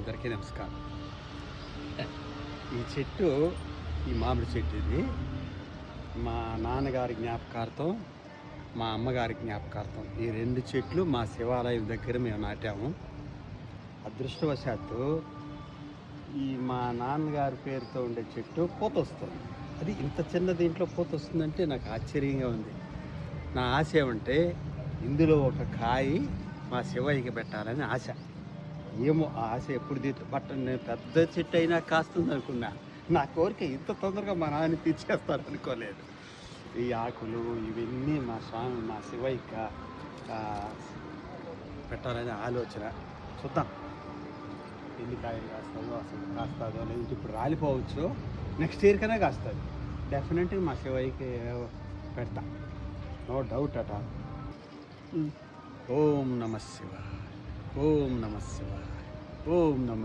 అందరికీ నమస్కారం. ఈ చెట్టు, ఈ మామిడి చెట్టు ఇది మా నాన్నగారి జ్ఞాపకార్థం, మా అమ్మగారి జ్ఞాపకార్థం. ఈ 2 చెట్లు మా శివాలయం దగ్గర మేము నాటాము. అదృష్టవశాత్తు ఈ మా నాన్నగారి పేరుతో ఉండే చెట్టు పూత వస్తుంది. అది ఇంత చిన్న దీంట్లో పూత వస్తుందంటే నాకు ఆశ్చర్యంగా ఉంది. నా ఆశ ఏమంటే ఇందులో ఒక కాయి మా శివయ్యకి పెట్టాలని ఆశ. ఏమో ఆ ఆశ ఎప్పుడు బట్ నేను పెద్ద చెట్టు అయినా కాస్తుంది అనుకున్నా. నా కోరిక ఇంత తొందరగా మా నాన్న తీర్చేస్తాను అనుకోలేదు. ఈ ఆకులు ఇవన్నీ మా స్వామి, మా శివయ్యకి పెట్టాలనే ఆలోచన. చూద్దాం ఎన్ని కాయలు కాస్తుందో, అసలు కాస్తుందో లేదు. ఇప్పుడు రాలిపోవచ్చు, నెక్స్ట్ ఇయర్ కన్నా కాస్తుంది. డెఫినెట్గా మా శివయ్యకి పెడతా, నో డౌట్ అట. ఓం నమ శివాయ, ఓం నమ శివాయ, ఓం నమ